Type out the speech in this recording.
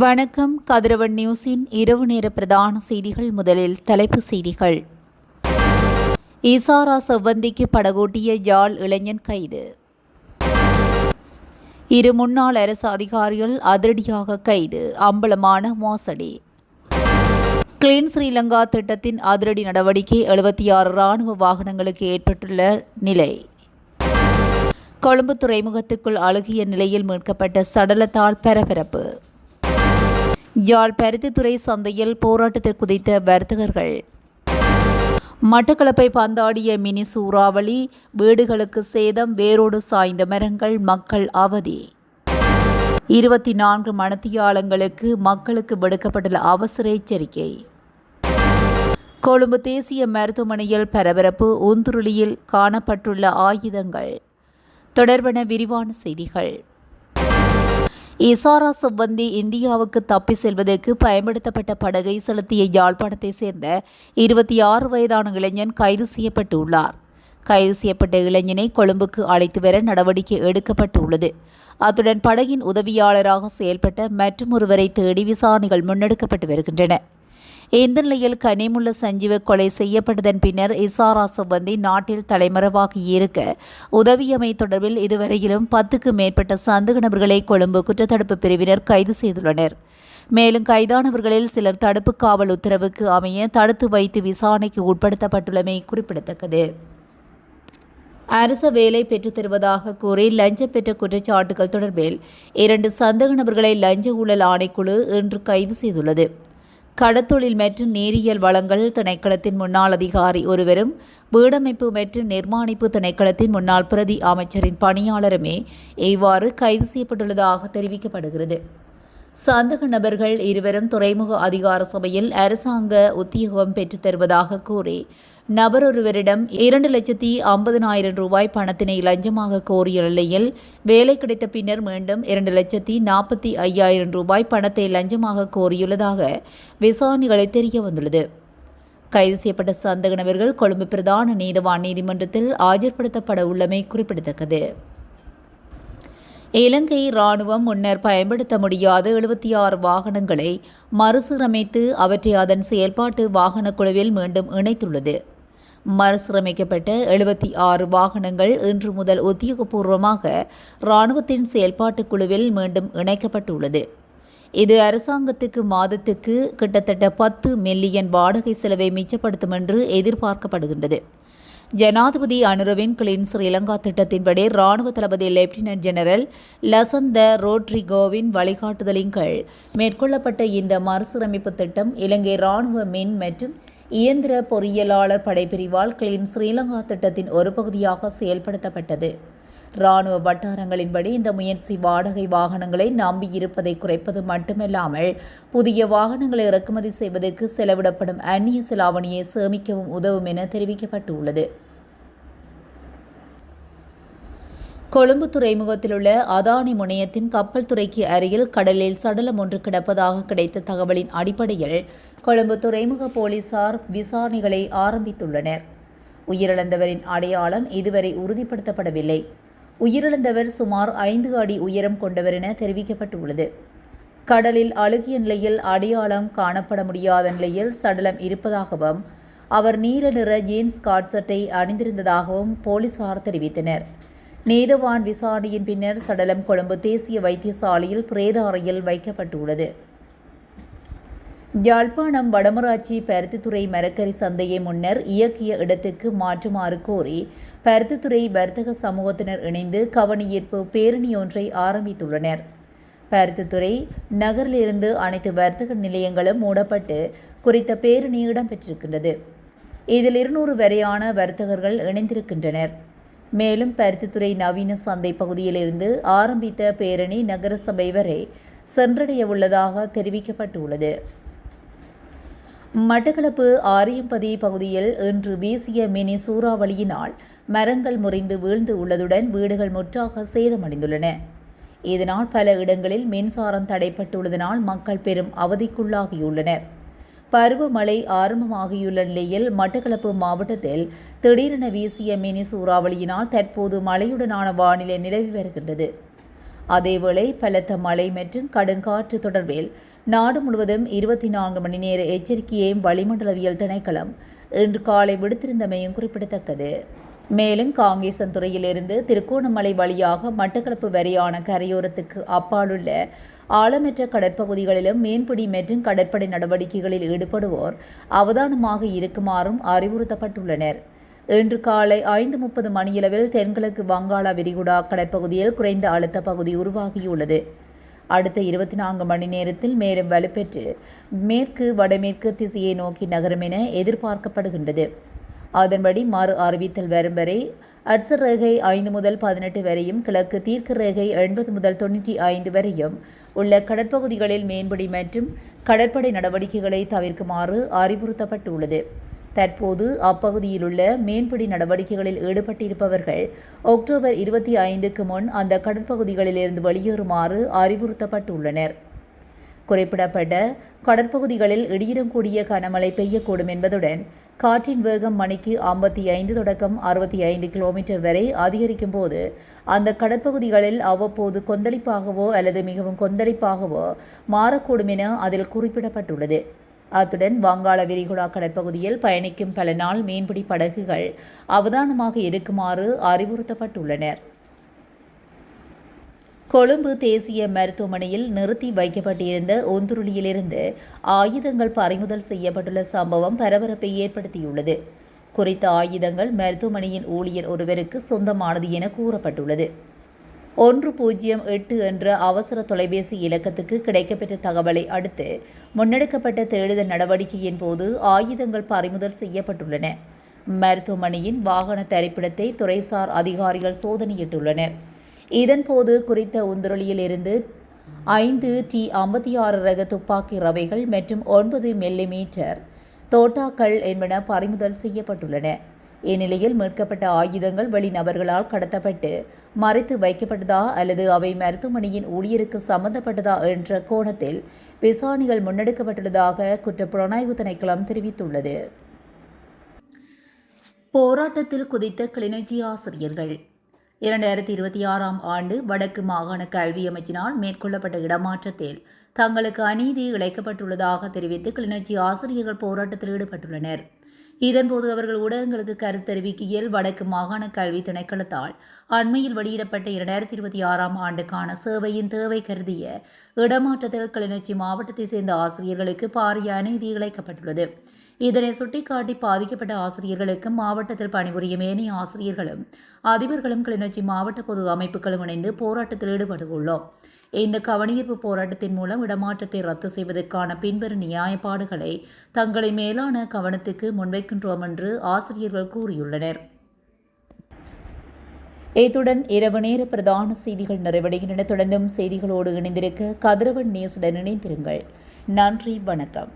வணக்கம். கதிரவன் நியூஸின் இரவு நேர பிரதான செய்திகள். முதலில் தலைப்புச் செய்திகள். இசாரா செவ்வந்திக்கு படகோட்டிய யாழ் இளைஞன் கைது. இரு முன்னாள் அரசு அதிகாரிகள் அதிரடியாக கைது. அம்பலமான மோசடி. கிளீன் ஸ்ரீலங்கா திட்டத்தின் அதிரடி நடவடிக்கை. 76 இராணுவ வாகனங்களுக்கு ஏற்பட்டுள்ள நிலை. கொழும்பு துறைமுகத்துக்குள் அழுகிய நிலையில் மீட்கப்பட்ட சடலத்தால் பரபரப்பு. யாழ் பருத்தித்துறை சந்தையில் போராட்டத்தில் குதித்த வர்த்தகர்கள். மட்டக்களப்பை பந்தாடிய மினி சூறாவளி. வீடுகளுக்கு சேதம். வேரோடு சாய்ந்த மரங்கள். மக்கள் அவதி. 24 மணித்தியாலங்களுக்கு மக்களுக்கு விடுக்கப்பட்டுள்ள அவசர எச்சரிக்கை. கொழும்பு தேசிய மருத்துவமனையில் பரபரப்பு. ஊந்துருளியில் காணப்பட்டுள்ள ஆயுதங்கள் தொடர்பான விரிவான செய்திகள். இசாரா செவ்வந்தி இந்தியாவுக்கு தப்பி செல்வதற்கு பயன்படுத்தப்பட்ட படகை செலுத்திய யாழ்ப்பாணத்தை சேர்ந்த 26 வயதான இளைஞன் கைது செய்யப்பட்டுள்ளார். கைது செய்யப்பட்ட இளைஞனை கொழும்புக்கு அழைத்து வர நடவடிக்கை எடுக்கப்பட்டுள்ளது. அத்துடன் படகின் உதவியாளராக செயல்பட்ட மற்றொருவரை தேடி விசாரணைகள் முன்னெடுக்கப்பட்டு வருகின்றன. இந்த நிலையில் கனிமுள்ள சஞ்சீவ கொலை செய்யப்பட்டதன் பின்னர் இசாரா செவ்வந்தி நாட்டில் தலைமறைவாக இருக்க உதவியமை தொடர்பில் இதுவரையிலும் 10க்கும் மேற்பட்ட சந்தேக நபர்களை கொழும்பு குற்றத்தடுப்பு பிரிவினர் கைது செய்துள்ளனர். மேலும் கைதானவர்களில் சிலர் தடுப்பு காவல் உத்தரவுக்கு அமைய தடுத்து வைத்து விசாரணைக்கு உட்படுத்தப்பட்டுள்ளமை குறிப்பிடத்தக்கது. அரச வேலை பெற்றுத் தருவதாக கூறி லஞ்சம் பெற்ற குற்றச்சாட்டுகள் தொடர்பில் 2 சந்தேக நபர்களை லஞ்ச ஊழல் ஆணைக்குழு இன்று கைது செய்துள்ளது. கடத்தொழில் மற்றும் நேரியல் வளங்கள் திணைக்களத்தின் முன்னாள் அதிகாரி ஒருவரும் வீடமைப்பு மற்றும் நிர்மாணிப்பு திணைக்களத்தின் முன்னாள் பிரதி அமைச்சரின் பணியாளருமே இவ்வாறு கைது செய்யப்பட்டுள்ளதாக தெரிவிக்கப்படுகிறது. சந்தேக நபர்கள் இருவரும் துறைமுக அதிகார சபையில் அரசாங்க உத்தியோகம் பெற்றுத் தருவதாக கூறி நபரொருவரிடம் 2,50,000 ரூபாய் பணத்தினை லஞ்சமாக கோரிய நிலையில் வேலை கிடைத்த பின்னர் மீண்டும் 2,45,000 ரூபாய் பணத்தை லஞ்சமாக கோரியுள்ளதாக விசாரணைகளை தெரிய வந்துள்ளது. கைது செய்யப்பட்ட சந்தேக நபர்கள் கொழும்பு பிரதான நீதவான் நீதிமன்றத்தில் ஆஜர்படுத்தப்பட உள்ளமை குறிப்பிடத்தக்கது. இலங்கை இராணுவம் முன்னர் பயன்படுத்த முடியாத 76 வாகனங்களை மறுசீரமைத்து அவற்றை அதன் செயல்பாட்டு வாகன குழுவில் மீண்டும் இணைத்துள்ளது. மறுசீரமைக்கப்பட்ட 76 வாகனங்கள் இன்று முதல் உத்தியோகபூர்வமாக இராணுவத்தின் செயல்பாட்டு குழுவில் மீண்டும் இணைக்கப்பட்டுள்ளது. இது அரசாங்கத்துக்கு மாதத்துக்கு கிட்டத்தட்ட 10 மில்லியன் வாடகை செலவை மிச்சப்படுத்தும் என்று எதிர்பார்க்கப்படுகின்றது. ஜனாதிபதி அனுரவின் கிளீன் ஸ்ரீலங்கா திட்டத்தின்படி இராணுவ தளபதி லெப்டினன்ட் ஜெனரல் லசந்த ரோட்ரிகோவின் வழிகாட்டுதலின் கீழ் மேற்கொள்ளப்பட்ட இந்த மறுசீரமைப்பு திட்டம் இலங்கை இராணுவ மின் மற்றும் இயந்திர பொறியியலாளர் படைப்பிரிவால் கிளீன் ஸ்ரீலங்கா திட்டத்தின் ஒரு பகுதியாக செயல்படுத்தப்பட்டது. இராணுவ வட்டாரங்களின்படி இந்த முயற்சி வாடகை வாகனங்களை நம்பியிருப்பதை குறைப்பது மட்டுமல்லாமல் புதிய வாகனங்களை இறக்குமதி செய்வதற்கு செலவிடப்படும் அந்நிய செலாவணியை சேமிக்கவும் உதவும் என தெரிவிக்கப்பட்டுள்ளது. கொழும்பு துறைமுகத்தில் உள்ள அதானி முனையத்தின் கப்பல் துறைக்கு அருகில் கடலில் சடலம் ஒன்று கிடப்பதாக கிடைத்த தகவலின் அடிப்படையில் கொழும்பு துறைமுக போலீசார் விசாரணைகளை ஆரம்பித்துள்ளனர். உயிரிழந்தவரின் அடையாளம் இதுவரை உறுதிப்படுத்தப்படவில்லை. உயிரிழந்தவர் சுமார் 5 அடி உயரம் கொண்டவர் என தெரிவிக்கப்பட்டுள்ளது. கடலில் அழுகிய நிலையில் அடையாளம் காணப்பட முடியாத நிலையில் சடலம் இருப்பதாகவும் அவர் நீல நிற ஜீன்ஸ் காட்சட்டை அணிந்திருந்ததாகவும் போலீசார் தெரிவித்தனர். நீதவான் விசாரணையின் பின்னர் சடலம் கொழும்பு தேசிய வைத்தியசாலையில் பிரேத அறையில் வைக்கப்பட்டுள்ளது. யாழ்ப்பாணம் வடமராட்சி பருத்தித்துறை மரக்கறி சந்தையை முன்னர் இயக்கிய இடத்துக்கு மாற்றுமாறு கோரி பருத்தித்துறை வர்த்தக சமூகத்தினர் இணைந்து கவனஈர்ப்பு பேரணி ஒன்றை ஆரம்பித்துள்ளனர். பருத்தித்துறை நகரிலிருந்து அனைத்து வர்த்தக நிலையங்களும் மூடப்பட்டு குறித்த பேரணி இடம்பெற்றிருக்கின்றது. இதில் 200 வரையான வர்த்தகர்கள் இணைந்திருக்கின்றனர். மேலும் பருத்தித்துறை நவீன சந்தை பகுதியிலிருந்து ஆரம்பித்த பேரணி நகரசபை வரை சென்றடைய உள்ளதாக தெரிவிக்கப்பட்டுள்ளது. மட்டக்களப்பு ஆரியம்பதி பகுதியில் இன்று வீசிய மினி சூறாவளியினால் மரங்கள் முறிந்து வீழ்ந்து உள்ளதுடன் வீடுகள் முற்றாக சேதமடைந்துள்ளன. இதனால் பல இடங்களில் மின்சாரம் தடைப்பட்டுள்ளதனால் மக்கள் பெரும் அவதிக்குள்ளாகியுள்ளனர். பருவமழை ஆரம்பமாகியுள்ள நிலையில் மட்டக்களப்பு மாவட்டத்தில் திடீரென வீசிய மினி சூறாவளியினால் தற்போது மழையுடனான வானிலை நிலவி வருகின்றது. அதேவேளை பலத்த மழை மற்றும் கடுங்காற்று தொடர்பில் நாடு முழுவதும் 24 மணி நேர எச்சரிக்கையையும் வளிமண்டலவியல் திணைக்களம் இன்று காலை விடுத்திருந்தமையும் குறிப்பிடத்தக்கது. மேலும் காங்கேசன்துறையிலிருந்து திருகோணமலை வழியாக மட்டக்களப்பு வரையான கரையோரத்துக்கு அப்பாலுள்ள ஆழமற்ற கடற்பகுதிகளிலும் மீன்பிடி மற்றும் கடற்படை நடவடிக்கைகளில் ஈடுபடுவோர் அவதானமாக இருக்குமாறும் அறிவுறுத்தப்பட்டுள்ளனர். இன்று காலை 5:30 மணியளவில் தென்கிழக்கு வங்காள விரிகுடா கடற்பகுதியில் குறைந்த அழுத்த பகுதி உருவாகியுள்ளது. அடுத்த 24 மணி நேரத்தில் மேலும் வலுப்பெற்று மேற்கு வடமேற்கு திசையை நோக்கி நகரும் என எதிர்பார்க்கப்படுகின்றது. அதன்படி மறு அறிவித்தல் வரும் வரை அட்சர் ரேகை 5 முதல் 18 வரையும் கிழக்கு தீர்க்க ரேகை 80 முதல் 95 வரையும் உள்ள கடற்பகுதிகளில் மீன்பிடி மற்றும் கடற்படை நடவடிக்கைகளை தவிர்க்குமாறு அறிவுறுத்தப்பட்டுள்ளது. தற்போது அப்பகுதியிலுள்ள மீன்பிடி நடவடிக்கைகளில் ஈடுபட்டிருப்பவர்கள் அக்டோபர் 25க்கு முன் அந்த கடற்பகுதிகளிலிருந்து வெளியேறுமாறு அறிவுறுத்தப்பட்டுள்ளனர். குறிப்பிடப்பட்ட கடற்பகுதிகளில் இடியுடன் கூடிய கனமழை பெய்யக்கூடும் என்பதுடன் காற்றின் வேகம் மணிக்கு 55 தொடக்கம் 65 கிலோமீட்டர் வரை அதிகரிக்கும் போது அந்த கடற்பகுதிகளில் அவ்வப்போது கொந்தளிப்பாகவோ அல்லது மிகவும் கொந்தளிப்பாகவோ மாறக்கூடும் என அதில் குறிப்பிடப்பட்டுள்ளது. அத்துடன் வங்காள விரிகுடா கடற்பகுதியில் பயணிக்கும் பல நாள் மீன்பிடி படகுகள் அவதானமாக இருக்குமாறு அறிவுறுத்தப்பட்டுள்ளனர். கொழும்பு தேசிய மருத்துவமனையில் நிறுத்தி வைக்கப்பட்டிருந்த ஒந்துருளியிலிருந்து ஆயுதங்கள் பறிமுதல் செய்யப்பட்டுள்ள சம்பவம் பரபரப்பை ஏற்படுத்தியுள்ளது. குறித்த ஆயுதங்கள் மருத்துவமனையின் ஊழியர் ஒருவருக்கு சொந்தமானது என கூறப்பட்டுள்ளது. 108 என்ற அவசர தொலைபேசி இலக்கத்துக்கு கிடைக்கப்பெற்ற தகவலை அடுத்து முன்னெடுக்கப்பட்ட தேடுதல் நடவடிக்கையின் போது ஆயுதங்கள் பறிமுதல் செய்யப்பட்டுள்ளன. மருத்துவமனையின் வாகன தரிப்பிடத்தை துறைசார் அதிகாரிகள் சோதனையிட்டுள்ளனர். இதன்போது குறித்த உந்துருளியில் இருந்து 5 T56 ரக துப்பாக்கி ரவைகள் மற்றும் 9 மில்லிமீட்டர் தோட்டாக்கள் என்பன பறிமுதல் செய்யப்பட்டுள்ளன. இந்நிலையில் மீட்கப்பட்ட ஆயுதங்கள் வெளிநபர்களால் கடத்தப்பட்டு மறைத்து வைக்கப்பட்டதா அல்லது அவை மருத்துவமனையின் ஊழியருக்கு சம்பந்தப்பட்டதா என்ற கோணத்தில் விசாரணைகள் முன்னெடுக்கப்பட்டுள்ளதாக குற்றப்புலனாய்வு திணைக்களம் தெரிவித்துள்ளது. போராட்டத்தில் குதித்த கிளிநொச்சி ஆசிரியர்கள். 2026ஆம் ஆண்டு வடக்கு மாகாண கல்வி அமைச்சினால் மேற்கொள்ளப்பட்ட இடமாற்றத்தில் தங்களுக்கு அநீதி இழைக்கப்பட்டுள்ளதாக தெரிவித்து கிளிநொச்சி ஆசிரியர்கள் போராட்டத்தில் ஈடுபட்டுள்ளனர். இதன்போது அவர்கள் ஊடகங்களுக்கு கருத்து தெரிவிக்கையில் வடக்கு மாகாண கல்வி திணைக்களத்தால் அண்மையில் வெளியிடப்பட்ட 2026ஆம் ஆண்டுக்கான சேவையின் தேவை கருதிய இடமாற்றத்தில் கிளிநொச்சி மாவட்டத்தைச் சேர்ந்த ஆசிரியர்களுக்கு பாரிய அநீதி இழைக்கப்பட்டுள்ளது. இதனை சுட்டிக்காட்டி பாதிக்கப்பட்ட ஆசிரியர்களுக்கும் மாவட்டத்தில் பணிபுரியும் ஏனைய ஆசிரியர்களும் அதிபர்களும் கிளிநொச்சி மாவட்ட பொது அமைப்புகளும் இணைந்து போராட்டத்தில் ஈடுபட்டுள்ளோம். இந்த கவனஈர்ப்பு போராட்டத்தின் மூலம் இடமாற்றத்தை ரத்து செய்வதற்கான பின்வரும் நியாயப்பாடுகளை தங்களின் மேலான கவனத்துக்கு முன்வைக்கின்றோம் என்று ஆசிரியர்கள் கூறியுள்ளனர். இத்துடன் இரவு நேர பிரதான செய்திகள் நிறைவடைகின்றன. தொடர்ந்தும் செய்திகளோடு இணைந்திருக்க கதிரவன் நியூஸுடன் இணைந்திருங்கள். நன்றி, வணக்கம்.